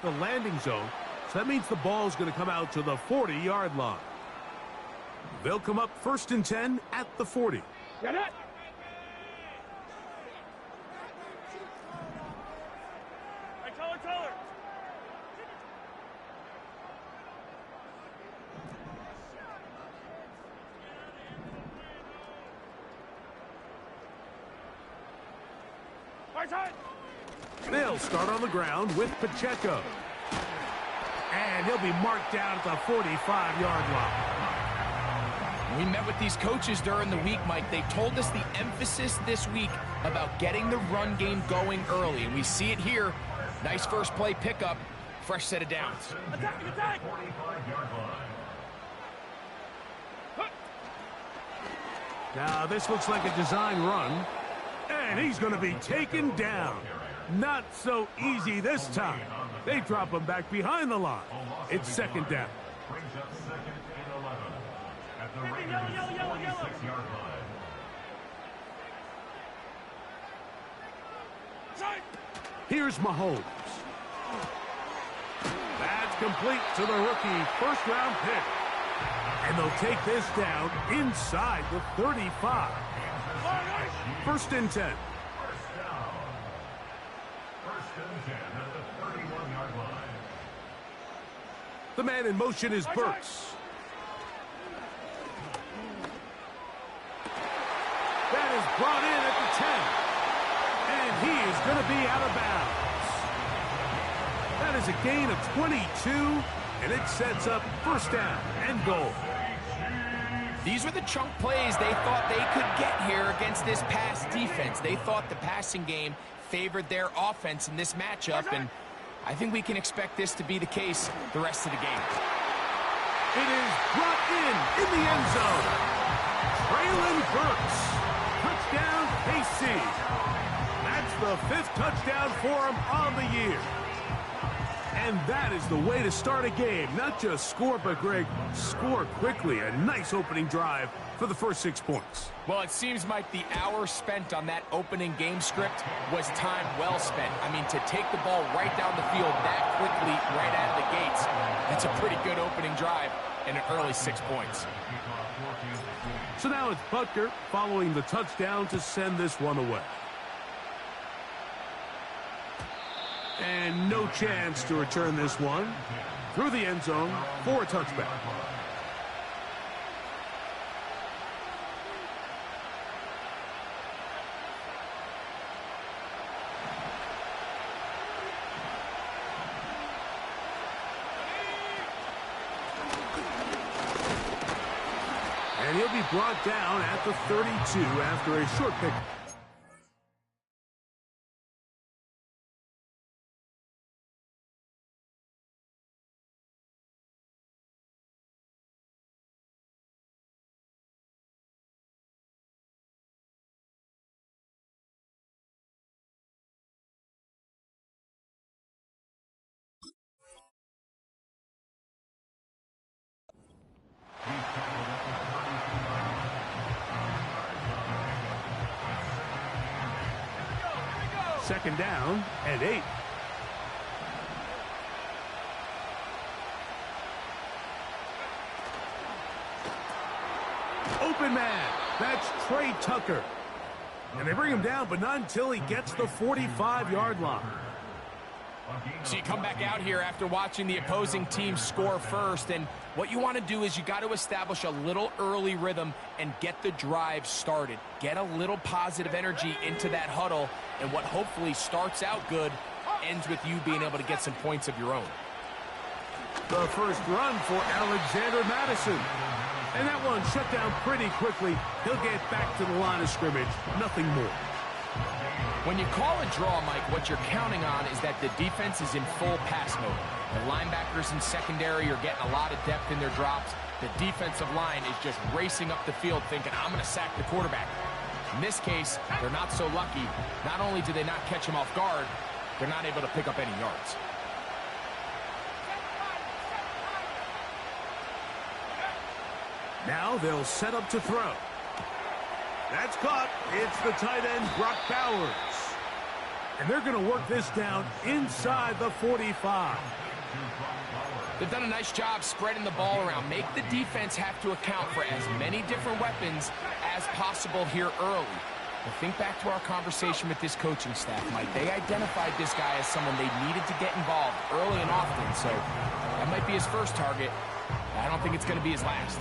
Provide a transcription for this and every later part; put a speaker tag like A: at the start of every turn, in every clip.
A: the landing zone, so that means the ball is going to come out to the 40-yard line. They'll come up 1st and 10 at the 40.
B: Get it!
A: They'll start on the ground with Pacheco. And he'll be marked down at the 45-yard line.
C: We met with these coaches during the week, Mike. They told us the emphasis this week about getting the run game going early. And we see it here. Nice first play pickup. Fresh set of downs.
B: Attack, attack!
A: Now this looks like a design run. And he's going to be taken down. Not so easy this time. They drop him back behind the line. It's 2nd down.
D: Brings up 2nd and 11 at the Raiders' 46-yard line.
A: Here's Mahomes. That's complete to the rookie first-round pick. And they'll take this down inside the 35. 1st and 10. The man in motion is Burks. That is brought in at the 10. And he is going to be out of bounds. That is a gain of 22, and it sets up 1st down and goal.
C: These were the chunk plays they thought they could get here against this pass defense. They thought the passing game favored their offense in this matchup, and I think we can expect this to be the case the rest of the game.
A: It is brought in the end zone. Treylon Burks. Touchdown, KC. That's the 5th touchdown for him on the year. And that is the way to start a game. Not just score, but, Greg, score quickly. A nice opening drive for the first 6 points.
C: Well, it seems like the hour spent on that opening game script was time well spent. I mean, to take the ball right down the field that quickly, right out of the gates, that's a pretty good opening drive and an early 6 points.
A: So now it's Butker following the touchdown to send this one away. And no chance to return this one through the end zone for a touchback. And he'll be brought down at the 32 after a short pick. Second down and 8. Open man. That's Trey Tucker. And they bring him down, but not until he gets the 45-yard line.
C: So you come back out here after watching the opposing team score first, and what you want to do is you got to establish a little early rhythm and get the drive started. Get a little positive energy into that huddle, and what hopefully starts out good ends with you being able to get some points of your own.
A: The first run for Alexander Madison. And that one shut down pretty quickly. He'll get back to the line of scrimmage. Nothing more.
C: When you call a draw, Mike, what you're counting on is that the defense is in full pass mode. The linebackers in secondary are getting a lot of depth in their drops. The defensive line is just racing up the field thinking, I'm going to sack the quarterback. In this case, they're not so lucky. Not only do they not catch him off guard, they're not able to pick up any yards.
A: Now they'll set up to throw. That's caught. It's the tight end, Brock Bowers. And they're going to work this down inside the 45.
C: They've done a nice job spreading the ball around. Make the defense have to account for as many different weapons as possible here early. Well, think back to our conversation with this coaching staff, Mike. They identified this guy as someone they needed to get involved early and often, so that might be his first target. I don't think it's going to be his last.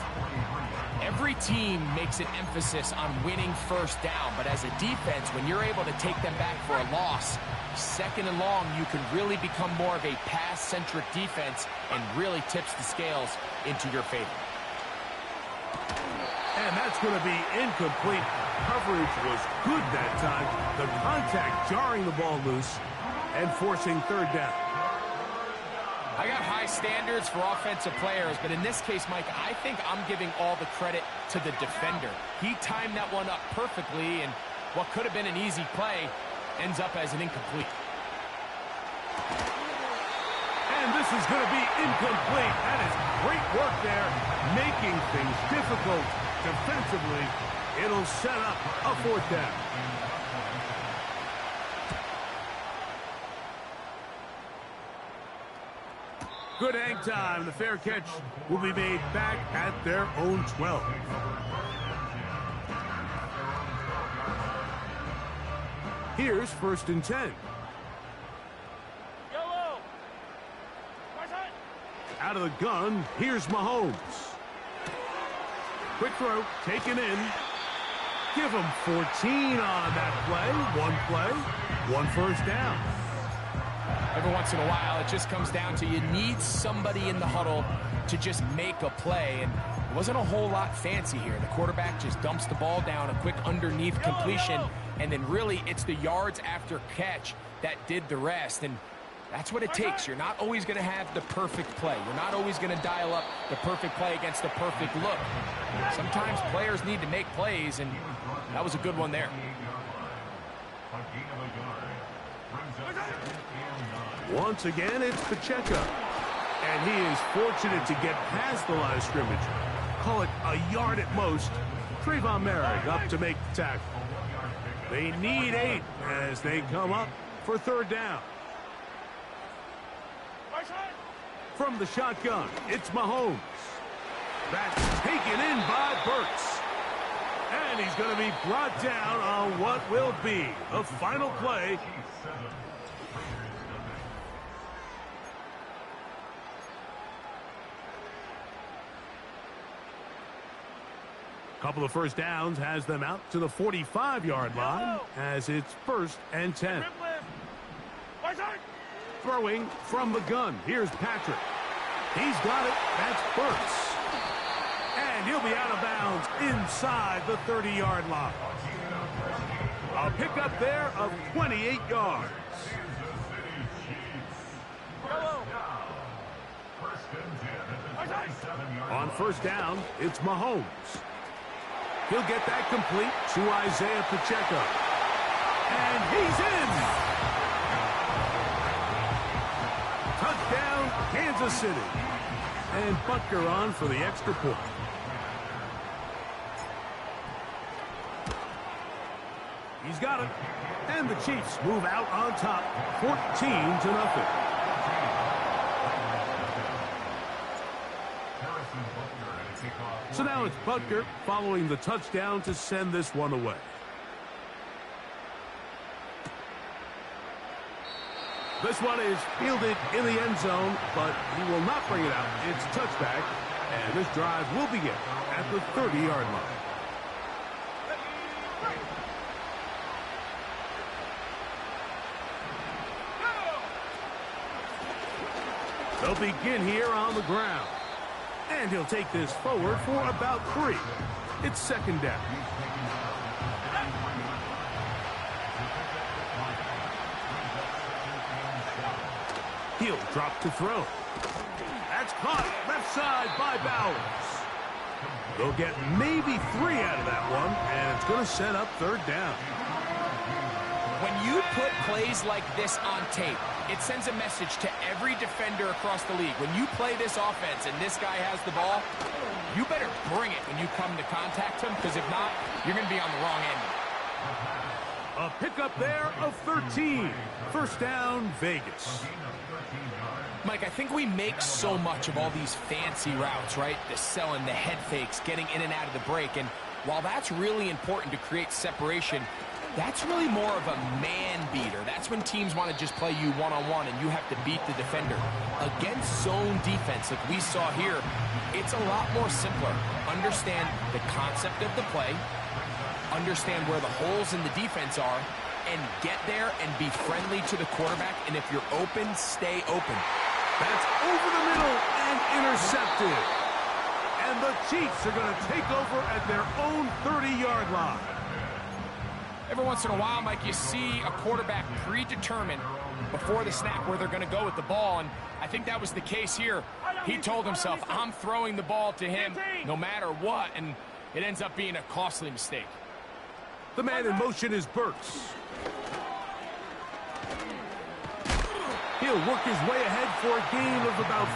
C: Every team makes an emphasis on winning first down, but as a defense, when you're able to take them back for a loss, second and long, you can really become more of a pass-centric defense and really tips the scales into your favor.
A: And that's going to be incomplete. Coverage was good that time. The contact jarring the ball loose and forcing third down.
C: I got high standards for offensive players, but in this case, Mike, I think I'm giving all the credit to the defender. He timed that one up perfectly, and what could have been an easy play ends up as an incomplete.
A: And this is going to be incomplete. That is great work there, making things difficult defensively. It'll set up a fourth down. Good hang time. The fair catch will be made back at their own 12. Here's 1st and 10. Out of the gun, here's Mahomes. Quick throw, taken in. Give him 14 on that play, one first down.
C: Every once in a while, it just comes down to you need somebody in the huddle to just make a play, and it wasn't a whole lot fancy here. The quarterback just dumps the ball down, a quick underneath completion, and then really it's the yards after catch that did the rest, and that's what it takes. You're not always going to have the perfect play. You're not always going to dial up the perfect play against the perfect look. Sometimes players need to make plays, and that was a good one there.
A: Once again, it's Pacheco. And he is fortunate to get past the line of scrimmage. Call it a yard at most. Trayvon Merrick up to make the tackle. They need 8 as they come up for third down. From the shotgun, it's Mahomes. That's taken in by Burks. And he's going to be brought down on what will be the final play. Couple of first downs has them out to the 45-yard line as it's 1st and 10. Throwing from the gun. Here's Patrick. He's got it. That's Burks. And he'll be out of bounds inside the 30-yard line. A pickup there of 28 yards. On first down, it's Mahomes. He'll get that complete to Isaiah Pacheco. And he's in! Touchdown, Kansas City. And Butker on for the extra point. He's got it. And the Chiefs move out on top, 14-0. So now it's Butker following the touchdown to send this one away. This one is fielded in the end zone, but he will not bring it out. It's touchback, and this drive will begin at the 30-yard line. They'll begin here on the ground. And he'll take this forward for about 3. It's 2nd down. He'll drop to throw. That's caught left side by Bowers. They'll get maybe 3 out of that one, and it's going to set up 3rd down.
C: When you put plays like this on tape, it sends a message to every defender across the league. When you play this offense and this guy has the ball, you better bring it when you come to contact him, because if not, you're going to be on the wrong end.
A: A pickup there of 13. First down, Vegas.
C: Mike, I think we make so much of all these fancy routes, right? The selling, the head fakes, getting in and out of the break. And while that's really important to create separation, that's really more of a man beater. That's when teams want to just play you one-on-one and you have to beat the defender. Against zone defense like we saw here, it's a lot more simpler. Understand the concept of the play, understand where the holes in the defense are, and get there and be friendly to the quarterback. And if you're open, stay open.
A: That's over the middle and intercepted. And the Chiefs are going to take over at their own 30-yard line.
C: Every once in a while, Mike, you see a quarterback predetermined before the snap where they're going to go with the ball, and I think that was the case here. He told himself, I'm throwing the ball to him no matter what, and it ends up being a costly mistake.
A: The man in motion is Burks. He'll work his way ahead for a gain of about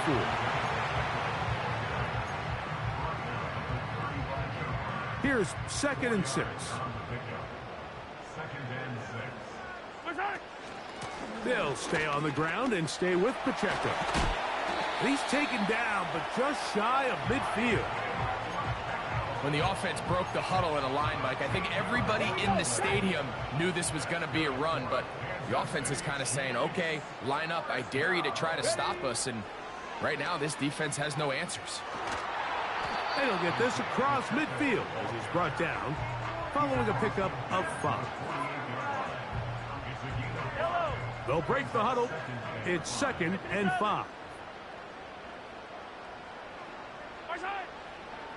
A: 4. Here's 2nd and 6. They'll stay on the ground and stay with Pacheco. He's taken down, but just shy of midfield.
C: When the offense broke the huddle at a line, Mike, I think everybody in the stadium knew this was going to be a run, but the offense is kind of saying, okay, line up, I dare you to try to stop us, and right now this defense has no answers.
A: And he'll get this across midfield as he's brought down, following a pickup of 5. They'll break the huddle. It's 2nd and 5.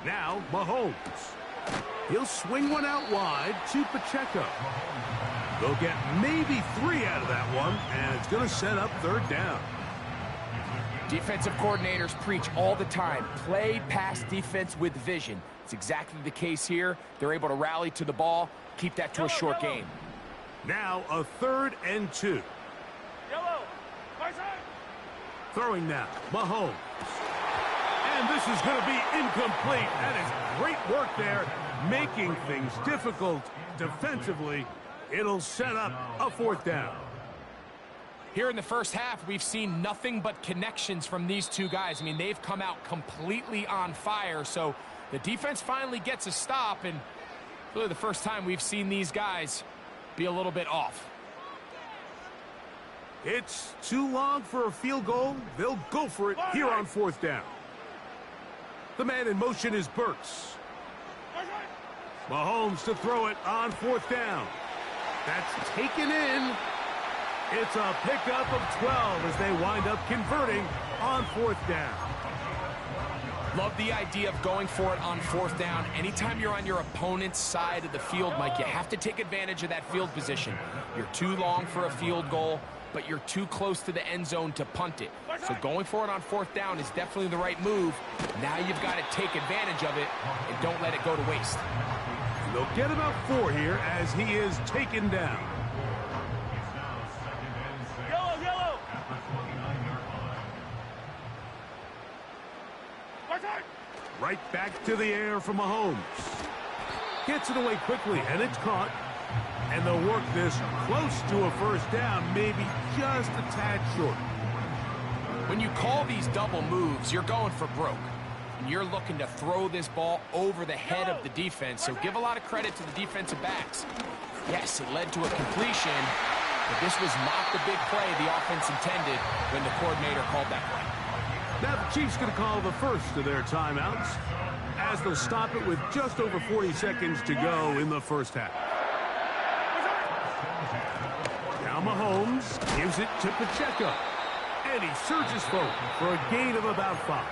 A: Now, Mahomes. He'll swing one out wide to Pacheco. They'll get maybe 3 out of that one, and it's going to set up 3rd down.
C: Defensive coordinators preach all the time, play pass defense with vision. It's exactly the case here. They're able to rally to the ball, keep that to a short game.
A: Now, a 3rd and 2. Throwing now, Mahomes. And this is going to be incomplete. That is great work there, making things difficult defensively. It'll set up a 4th down.
C: Here in the first half, we've seen nothing but connections from these two guys. I mean, they've come out completely on fire, so the defense finally gets a stop, and really the first time we've seen these guys be a little bit off.
A: It's too long for a field goal. They'll go for it here on 4th down. The man in motion is Burks. Mahomes to throw it on 4th down. That's taken in. It's a pickup of 12 as they wind up converting on 4th down.
C: Love the idea of going for it on 4th down. Anytime you're on your opponent's side of the field, Mike, you have to take advantage of that field position. You're too long for a field goal, but you're too close to the end zone to punt it. So going for it on 4th down is definitely the right move. Now you've got to take advantage of it and don't let it go to waste.
A: They'll get about 4 here as he is taken down.
D: Yellow.
A: Right back to the air from Mahomes. Gets it away quickly, and it's caught. And they'll work this close to a 1st down, maybe just a tad short.
C: When you call these double moves, you're going for broke. And you're looking to throw this ball over the head of the defense, so give a lot of credit to the defensive backs. Yes, it led to a completion, but this was not the big play the offense intended when the coordinator called that play.
A: Now the Chiefs going to call the first of their timeouts as they'll stop it with just over 40 seconds to go in the first half. Now Mahomes gives it to Pacheco, and he surges forward for a gain of about 5.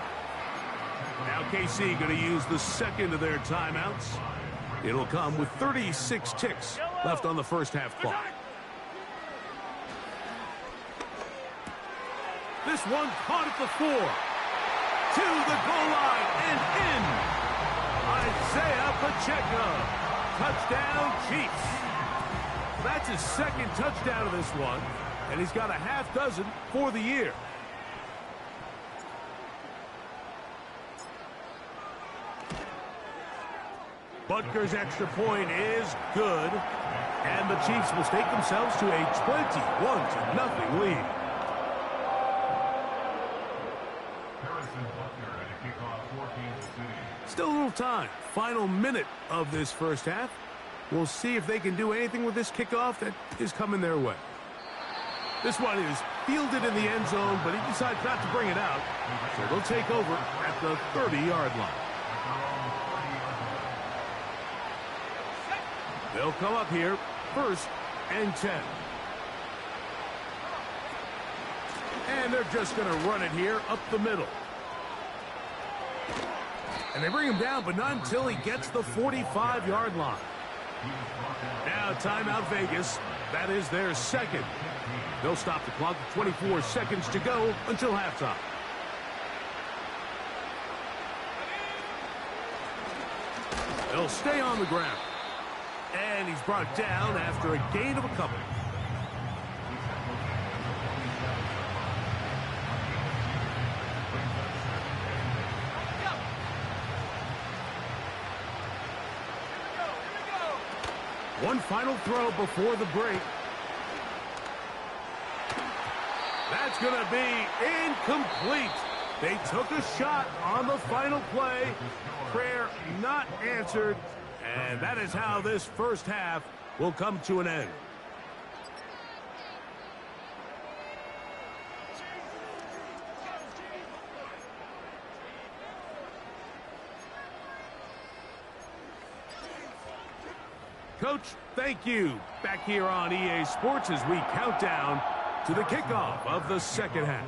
A: Now KC going to use the second of their timeouts. It'll come with 36 ticks left on the first half clock. This one caught at the 4. To the goal line and in. Isaiah Pacheco. Touchdown Chiefs. That's his 2nd touchdown of this one, and he's got a half dozen for the year. Butker's extra point is good, And the Chiefs will stake themselves to a 21-0 lead.
D: Harrison Butker at a kickoff for Kansas City.
A: Still a little time. Final minute of this first half. We'll see if they can do anything with this kickoff that is coming their way. This one is fielded in the end zone, but he decides not to bring it out. So they'll take over at the 30-yard line. They'll come up here, 1st and 10. And they're just going to run it here up the middle. And they bring him down, but not until he gets the 45-yard line. Now timeout Vegas. That is their second. They'll stop the clock with 24 seconds to go until halftime. They'll stay on the ground. And he's brought down after a gain of a couple. One final throw before the break. That's going to be incomplete. They took a shot on the final play. Prayer not answered. And that is how this first half will come to an end. Coach, thank you. Back here on EA Sports as we count down to the kickoff of the second half.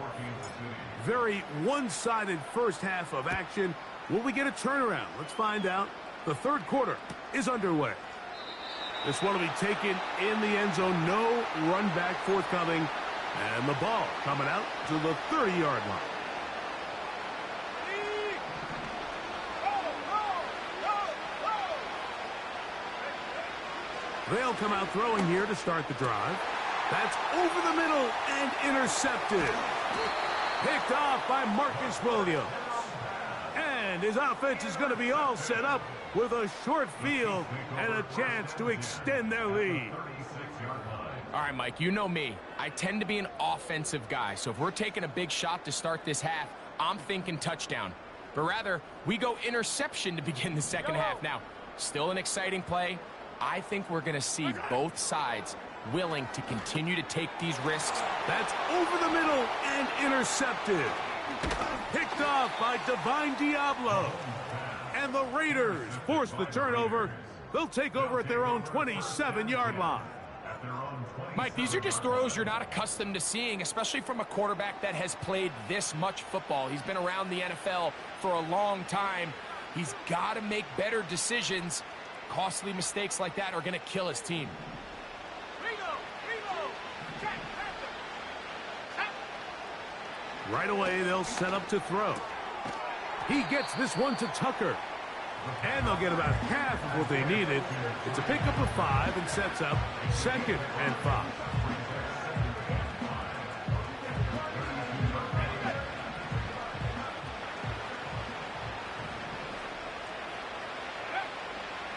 A: Very one-sided first half of action. Will we get a turnaround? Let's find out. The third quarter is underway. This one will be taken in the end zone. No run back forthcoming. And the ball coming out to the 30-yard line. They'll come out throwing here to start the drive. That's over the middle and intercepted. Picked off by Marcus Williams. And his offense is going to be all set up with a short field and a chance to extend their lead.
C: All right, Mike, you know me. I tend to be an offensive guy. So if we're taking a big shot to start this half, I'm thinking touchdown. But rather, we go interception to begin the second half. Now, still an exciting play. I think we're going to see both sides willing to continue to take these risks.
A: That's over the middle and intercepted. Picked off by Divine Diablo. And the Raiders force the turnover. They'll take over at their own 27-yard line.
C: Mike, these are just throws you're not accustomed to seeing, especially from a quarterback that has played this much football. He's been around the NFL for a long time. He's got to make better decisions. Costly mistakes like that are going to kill his team.
A: Right away, they'll set up to throw. He gets this one to Tucker. And they'll get about half of what they needed. It's a pickup of 5 and sets up 2nd and 5.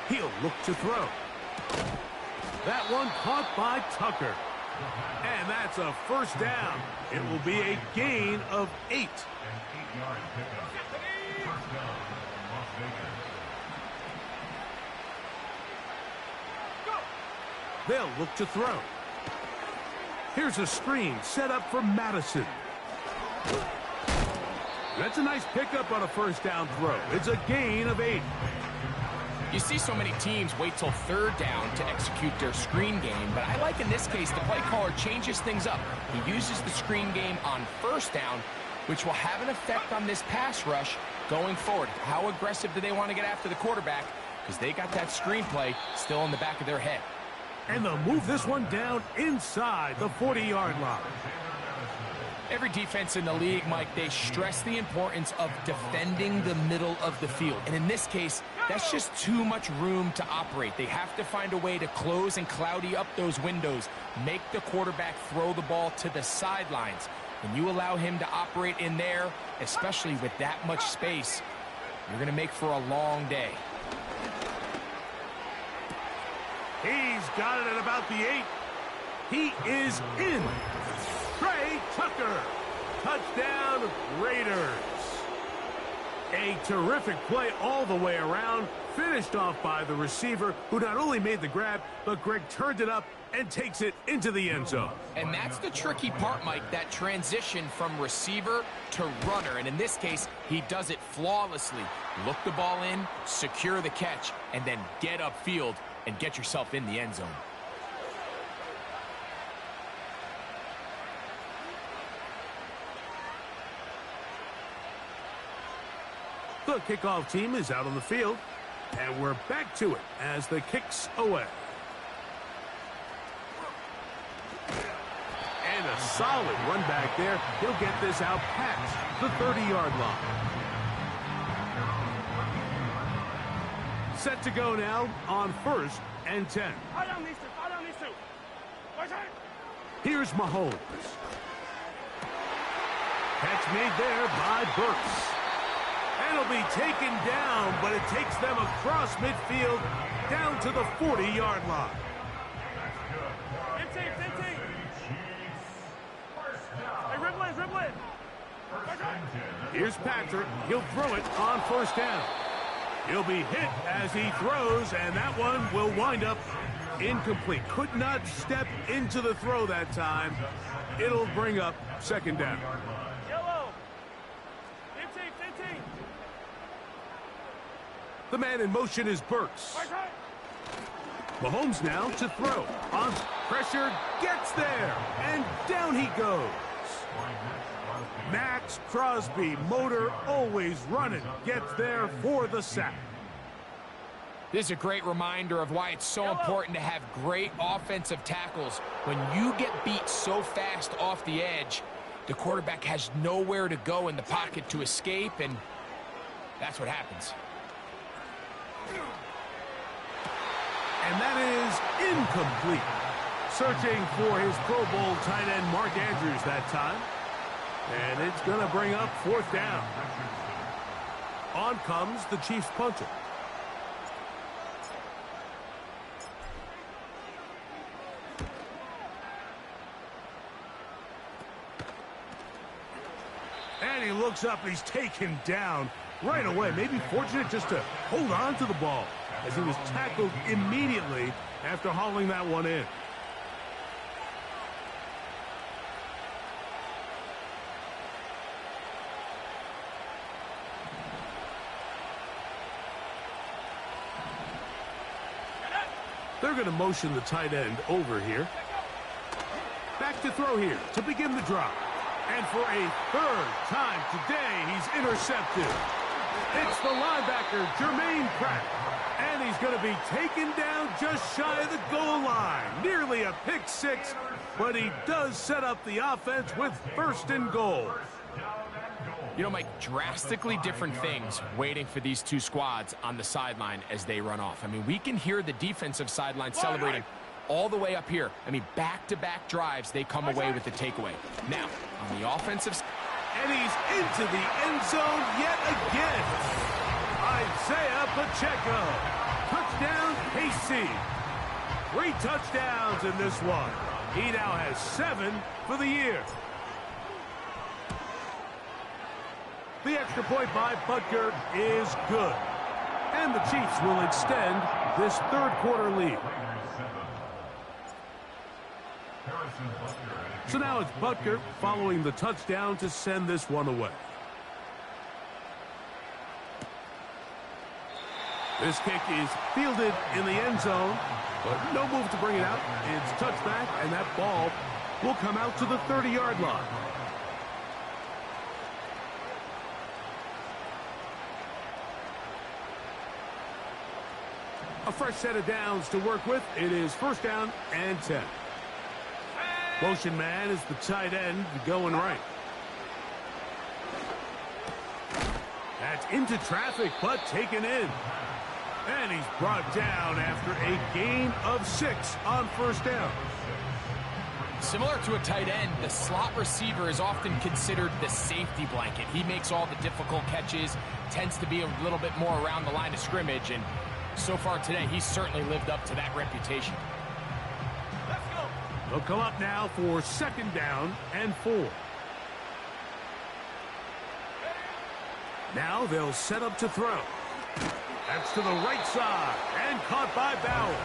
A: He'll look to throw. That one caught by Tucker. And that's a first down. It will be a gain of 8. They'll look to throw. Here's a screen set up for Madison. That's a nice pickup on a first down throw. It's a gain of 8.
C: You see so many teams wait till 3rd down to execute their screen game, but I like in this case the play caller changes things up. He uses the screen game on 1st down, which will have an effect on this pass rush going forward. How aggressive do they want to get after the quarterback? Because they got that screen play still in the back of their head.
A: And they'll move this one down inside the 40-yard line.
C: Every defense in the league, Mike, they stress the importance of defending the middle of the field. And in this case, that's just too much room to operate. They have to find a way to close and cloudy up those windows, make the quarterback throw the ball to the sidelines. When you allow him to operate in there, especially with that much space, you're going to make for a long day.
A: He's He's got it at about the 8. He is in. Trey Tucker. Touchdown, Raiders. A terrific play all the way around. Finished off by the receiver, who not only made the grab, but Greg turned it up and takes it into the end zone.
C: And that's the tricky part, Mike, that transition from receiver to runner. And in this case, he does it flawlessly. Look the ball in, secure the catch, and then get upfield and get yourself in the end zone.
A: The kickoff team is out on the field, and we're back to it as the kick's away. And a solid run back there. He'll get this out past the 30-yard line. Set to go now on 1st and 10. Here's Mahomes. Catch made there by Burks. And it'll be taken down, but it takes them across midfield down to the 40-yard line. Here's Patrick. He'll throw it on 1st down. He'll be hit as he throws, and that one will wind up incomplete. Could not step into the throw that time. It'll bring up 2nd down. The man in motion is Burks. Mahomes now to throw. On pressure, gets there, and down he goes. Max Crosby, motor always running, gets there for the sack.
C: This is a great reminder of why it's so important to have great offensive tackles. When you get beat so fast off the edge, the quarterback has nowhere to go in the pocket to escape, and that's what happens.
A: And that is incomplete. Searching for his Pro Bowl tight end Mark Andrews that time. And it's going to bring up 4th down. On comes the Chiefs punter. And he looks up, he's taken down right away. Maybe fortunate just to hold on to the ball as he was tackled immediately after hauling that one in. They're going to motion the tight end over here. Back to throw here to begin the drive. And for a 3rd time today, he's intercepted. It's the linebacker, Jermaine Pratt. And he's going to be taken down just shy of the goal line. Nearly a pick 6, but he does set up the offense with 1st and goal.
C: You know, Mike, drastically different things waiting for these two squads on the sideline as they run off. I mean, we can hear the defensive sideline celebrating all the way up here. I mean, back-to-back drives, they come away with the takeaway. Now, on the offensive side.
A: And he's into the end zone yet again. Isaiah Pacheco. Touchdown, KC. 3 touchdowns in this one. He now has 7 for the year. The extra point by Butker is good. And the Chiefs will extend this 3rd quarter lead. So now it's Butker following the touchdown to send this one away. This kick is fielded in the end zone, but no move to bring it out. It's touchback, and that ball will come out to the 30-yard line. A fresh set of downs to work with. It is 1st down and 10. Motion man is the tight end going right. That's into traffic, but taken in. And he's brought down after a gain of 6 on 1st down.
C: Similar to a tight end, the slot receiver is often considered the safety blanket. He makes all the difficult catches, tends to be a little bit more around the line of scrimmage, and so far today, he's certainly lived up to that reputation.
A: They'll come up now for 2nd down and 4. Now they'll set up to throw. That's to the right side and caught by Bowers.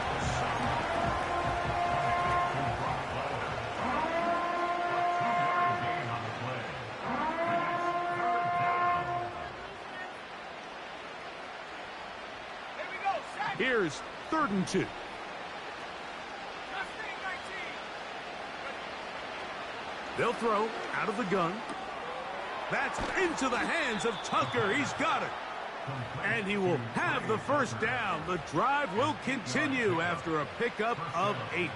A: Here's 3rd and 2. They'll throw out of the gun. That's into the hands of Tucker. He's got it. And he will have the 1st down. The drive will continue after a pickup of 8.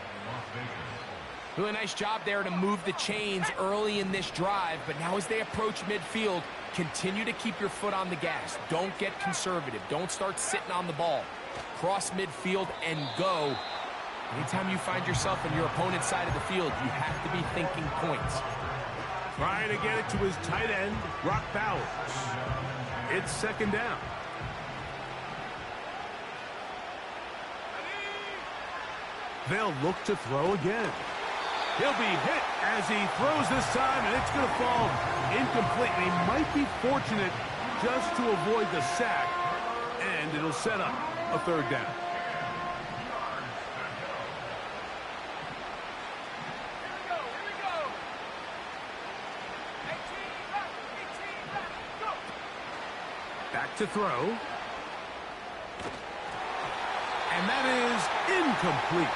C: Really nice job there to move the chains early in this drive, but now as they approach midfield, continue to keep your foot on the gas. Don't get conservative. Don't start sitting on the ball. Cross midfield and go. Anytime you find yourself on your opponent's side of the field, you have to be thinking points.
A: Trying to get it to his tight end, Brock Bowers. It's 2nd down. They'll look to throw again. He'll be hit as he throws this time, and it's going to fall incomplete. And he might be fortunate just to avoid the sack, and it'll set up a 3rd down. Back to throw. And that is incomplete.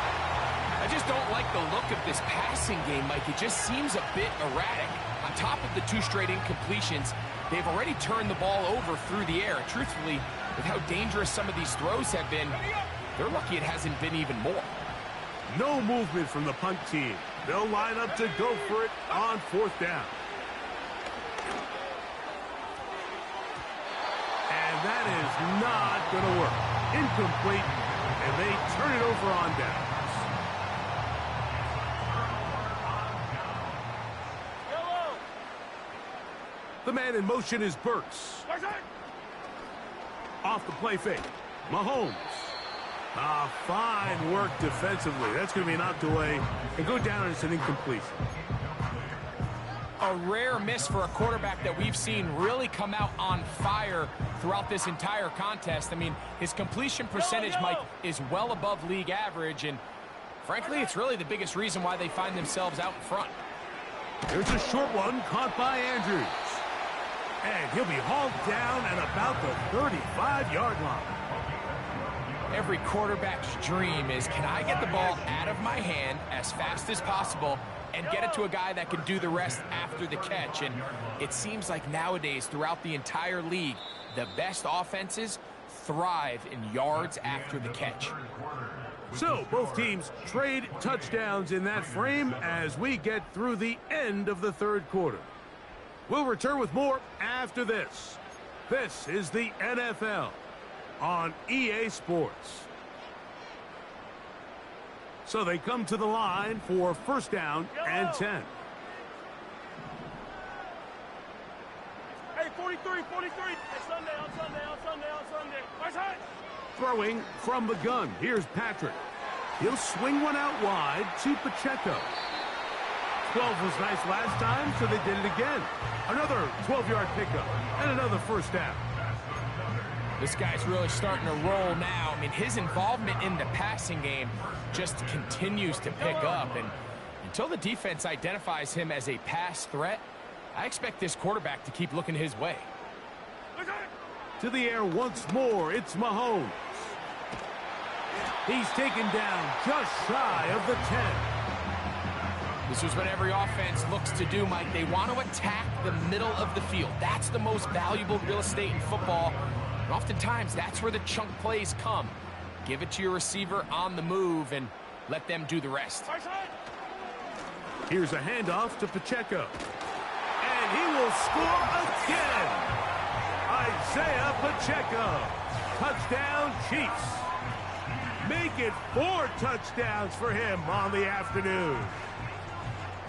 C: I just don't like the look of this passing game, Mike. It just seems a bit erratic. On top of the 2 straight incompletions, they've already turned the ball over through the air. Truthfully, with how dangerous some of these throws have been, they're lucky it hasn't been even more.
A: No movement from the punt team. They'll line up to go for it on 4th down. And that is not going to work. Incomplete, and they turn it over on downs. The man in motion is Burks. Off the play fake. Mahomes. Fine work defensively. That's going to be knocked away and go down, and it's an incompletion.
C: A rare miss for a quarterback that we've seen really come out on fire throughout this entire contest. I mean, his completion percentage, Mike, is well above league average, and frankly, it's really the biggest reason why they find themselves out in front.
A: There's a short one caught by Andrews. And he'll be hauled down at about the 35-yard line.
C: Every quarterback's dream is, can I get the ball out of my hand as fast as possible and get it to a guy that can do the rest after the catch? And it seems like nowadays, throughout the entire league, the best offenses thrive in yards after the catch.
A: So both teams trade touchdowns in that frame as we get through the end of the 3rd quarter. We'll return with more after this. This is the NFL on EA Sports. So they come to the line for 1st down and 10.
B: Hey, 43. Hey, Sunday.
A: Throwing from the gun. Here's Patrick. He'll swing one out wide to Pacheco. 12 was nice last time, so they did it again. Another 12-yard pickup and another 1st down.
C: This guy's really starting to roll now. I mean, his involvement in the passing game just continues to pick up. And until the defense identifies him as a pass threat, I expect this quarterback to keep looking his way.
A: To the air once more, it's Mahomes. He's taken down just shy of the 10.
C: This is what every offense looks to do, Mike. They want to attack the middle of the field. That's the most valuable real estate in football. And oftentimes, that's where the chunk plays come. Give it to your receiver on the move and let them do the rest.
A: Here's a handoff to Pacheco. And he will score again. Isaiah Pacheco. Touchdown, Chiefs. Make it 4 touchdowns for him on the afternoon.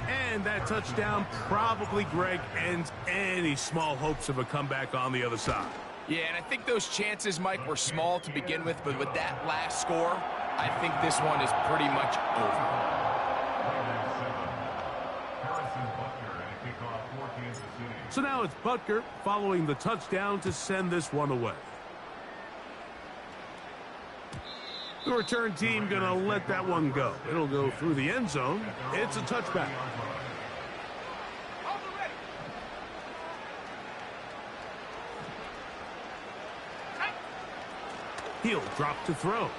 A: And that touchdown probably, Greg, ends any small hopes of a comeback on the other side.
C: Yeah, and I think those chances, Mike, were small to begin with, but with that last score, I think this one is pretty much over.
A: So now it's Butker following the touchdown to send this one away. The return team going to let that one go. It'll go through the end zone. It's a touchback. He'll drop to throw.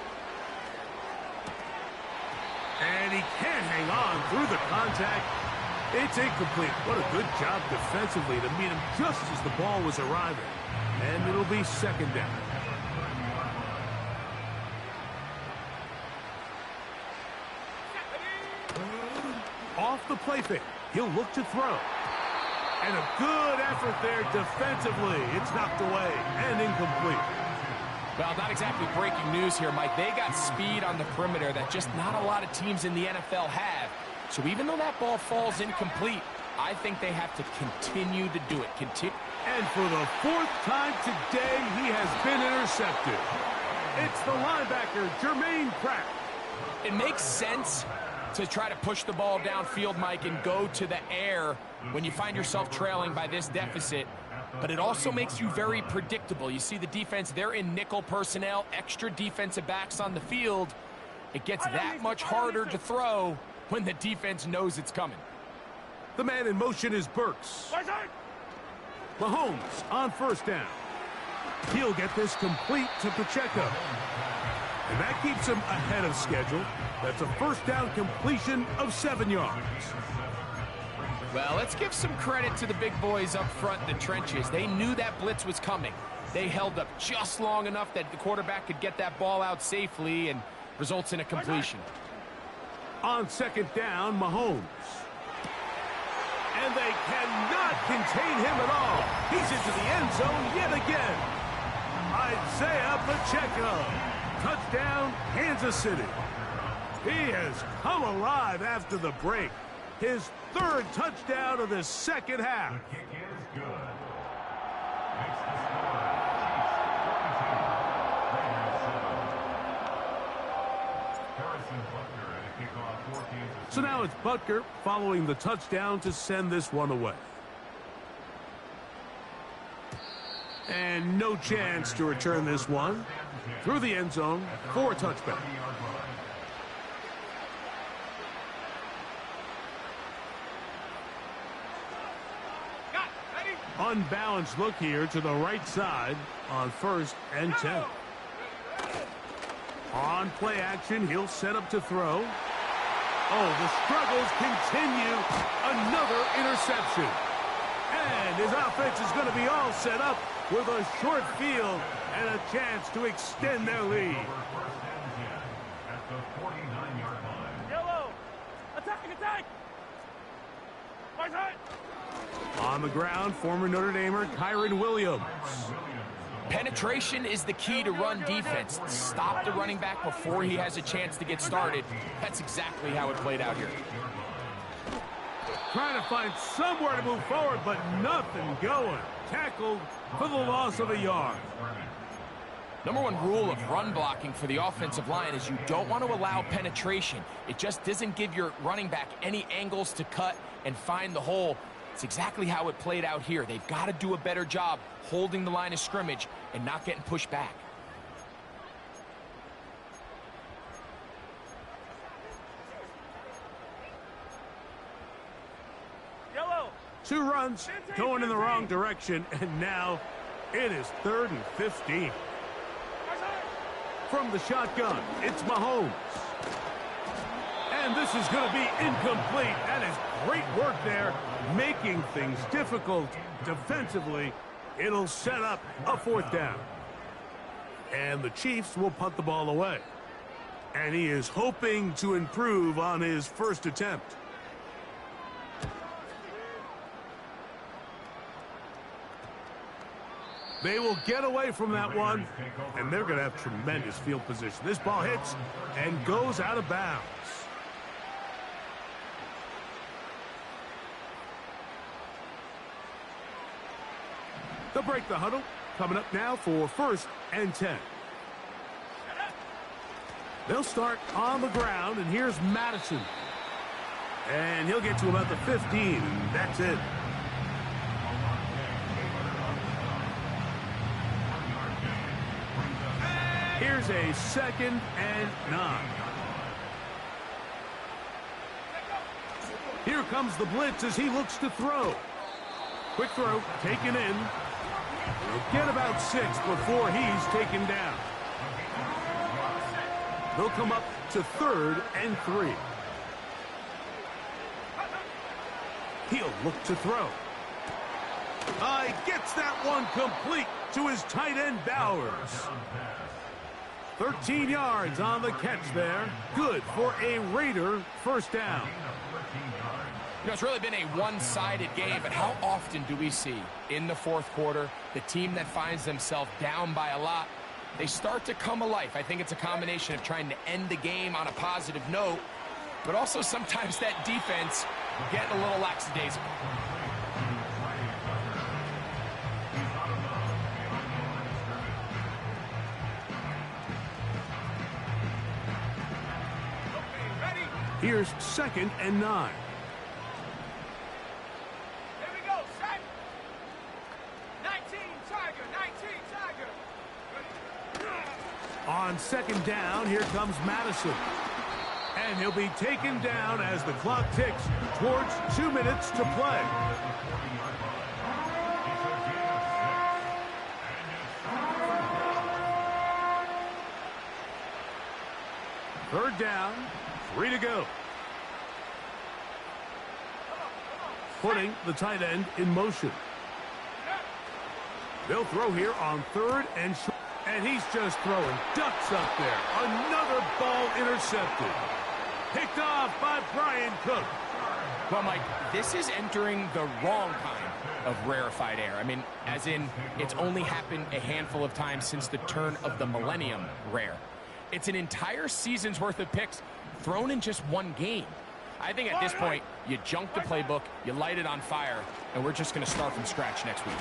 A: And he can't hang on through the contact. It's incomplete. What a good job defensively to meet him just as the ball was arriving. And it'll be second down. Off the play fake. He'll look to throw. And a good effort there defensively. It's knocked away and incomplete.
C: Well, not exactly breaking news here, Mike. They got speed on the perimeter that just not a lot of teams in the NFL have. So even though that ball falls incomplete, I think they have to continue to do it.
A: And for the fourth time today, he has been intercepted. It's the linebacker, Jermaine Pratt.
C: It makes sense to try to push the ball downfield, Mike, and go to the air when you find yourself trailing by this deficit. But it also makes you very predictable. You see the defense, they're in nickel personnel, extra defensive backs on the field. It gets that much harder to throw when the defense knows it's coming.
A: The man in motion is Burks. Mahomes on first down. He'll get this complete to Pacheco. And that keeps him ahead of schedule. That's a first down completion of 7 yards.
C: Well, let's give some credit to the big boys up front in the trenches. They knew that blitz was coming. They held up just long enough that the quarterback could get that ball out safely and results in a completion.
A: On second down, Mahomes. And they cannot contain him at all. He's into the end zone yet again. Isaiah Pacheco. Touchdown, Kansas City. He has come alive after the break. His third touchdown of the second half.
D: The kick is good. Makes the score Chiefs 42, Raiders 7. Harrison Butker at a kickoff for Kansas City.
A: So now it's Butker following the touchdown to send this one away. And no chance to return this one. Through the end zone for a touchback. Unbalanced look here to the right side on first and 10. On play action, he'll set up to throw. Oh, the struggles continue. Another interception. And his offense is going to be all set up with a short field and a chance to extend their lead.
D: At the 49-yard line.
B: Yellow. Attacking, attack. Right side.
A: On the ground, former Notre Damer Kyren Williams.
C: Penetration is the key to run defense. Stop the running back before he has a chance to get started. That's exactly how it played out here.
A: Trying to find somewhere to move forward, but nothing going. Tackled for the loss of a yard.
C: Number one rule of run blocking for the offensive line is you don't want to allow penetration. It just doesn't give your running back any angles to cut and find the hole. It's exactly how it played out here. They've got to do a better job holding the line of scrimmage and not getting pushed back.
B: Yellow.
A: 2 runs going in the wrong direction, and now it is 3rd and 15.
B: Right side.
A: From the shotgun, it's Mahomes. And this is going to be incomplete. That is great work there, making things difficult defensively. It'll set up a 4th down. And the Chiefs will punt the ball away. And he is hoping to improve on his first attempt. They will get away from that one, and they're going to have tremendous field position. This ball hits and goes out of bounds. They'll break the huddle. Coming up now for 1st and 10. They'll start on the ground, and here's Madison. And he'll get to about the 15. That's it. Here's a 2nd and 9. Here comes the blitz as he looks to throw. Quick throw, taken in. He'll get about 6 before he's taken down. They'll come up to 3rd and 3. He'll look to throw. Gets that one complete to his tight end, Bowers. 13 yards on the catch there. Good for a Raider first down.
C: You know, it's really been a one-sided game, but how often do we see in the fourth quarter the team that finds themselves down by a lot, they start to come alive? I think it's a combination of trying to end the game on a positive note, but also sometimes that defense getting a little lackadaisical.
A: Here's 2nd and 9.
B: Here we go, set. 19, Tiger, 19, Tiger.
A: On 2nd down, here comes Madison. And he'll be taken down as the clock ticks towards 2 minutes to play. Third down, 3 to go. Putting the tight end in motion. They'll throw here on 3rd and short. And he's just throwing ducks up there. Another ball intercepted. Picked off by Brian Cook.
C: Well, Mike, this is entering the wrong kind of rarefied air. I mean, as in, it's only happened a handful of times since the turn of the millennium rare. It's an entire season's worth of picks thrown in just one game. I think at this point, you junk the playbook, you light it on fire, and we're just going to start from scratch next week.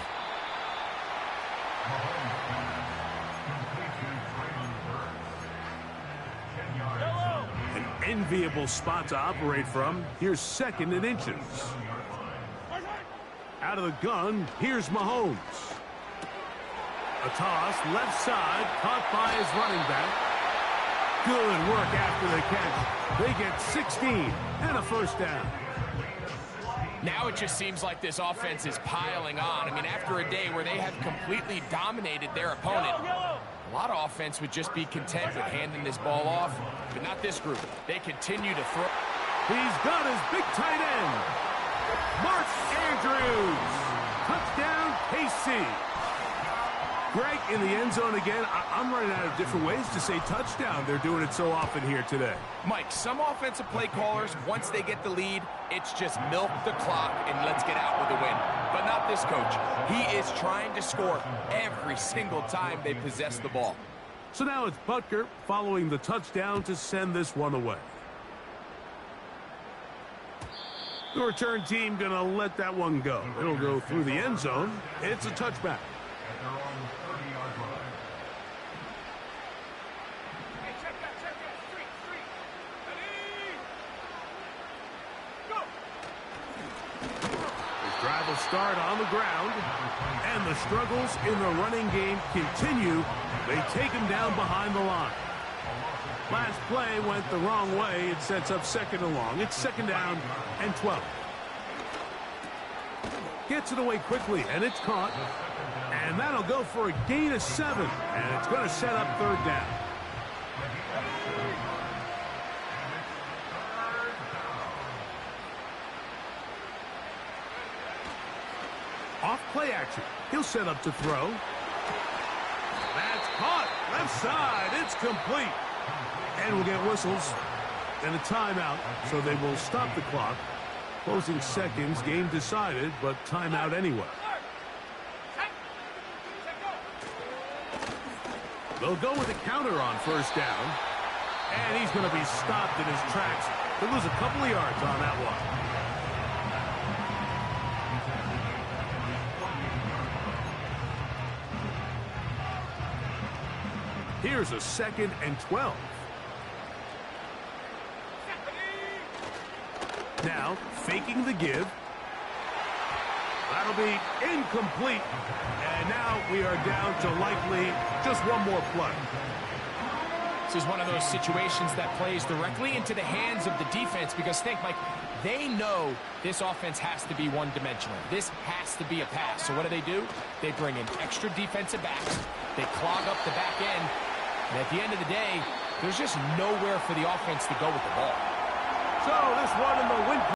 A: An enviable spot to operate from. Here's 2nd and inches. Out of the gun, here's Mahomes. A toss, left side, caught by his running back. Good work after the catch. They get 16 and a first down.
C: Now it just seems like this offense is piling on. I mean, after a day where they have completely dominated their opponent, a lot of offense would just be content with handing this ball off, but not this group. They continue to throw.
A: He's got his big tight end, Mark Andrews. Touchdown, KC. Greg in the end zone again. I'm running out of different ways to say touchdown. They're doing it so often here today.
C: Mike, some offensive play callers, once they get the lead, it's just milk the clock and let's get out with a win. But not this coach. He is trying to score every single time they possess the ball.
A: So now it's Butker following the touchdown to send this one away. The return team going to let that one go. It'll go through the end zone. It's a touchback.
D: At their own 30-yard line.
B: Hey, check that. Street. Ready? Go!
A: His drive will start on the ground, and the struggles in the running game continue. They take him down behind the line. Last play went the wrong way. It sets up 2nd and long. It's 2nd down and 12. Gets it away quickly, and it's caught. And that'll go for a gain of 7, and it's going to set up 3rd down. Off play action. He'll set up to throw. That's caught. Left side. It's complete. And we'll get whistles and a timeout, so they will stop the clock. Closing seconds, game decided, but timeout anyway. They'll go with a counter on 1st down. And he's going to be stopped in his tracks. He'll lose a couple of yards on that one. Here's a 2nd and 12. Now, faking the give. That'll be incomplete. And now we are down to likely just one more play.
C: This is one of those situations that plays directly into the hands of the defense because think, Mike, they know this offense has to be one-dimensional. This has to be a pass. So what do? They bring in extra defensive backs. They clog up the back end. And at the end of the day, there's just nowhere for the offense to go with the ball.
A: So this one in the win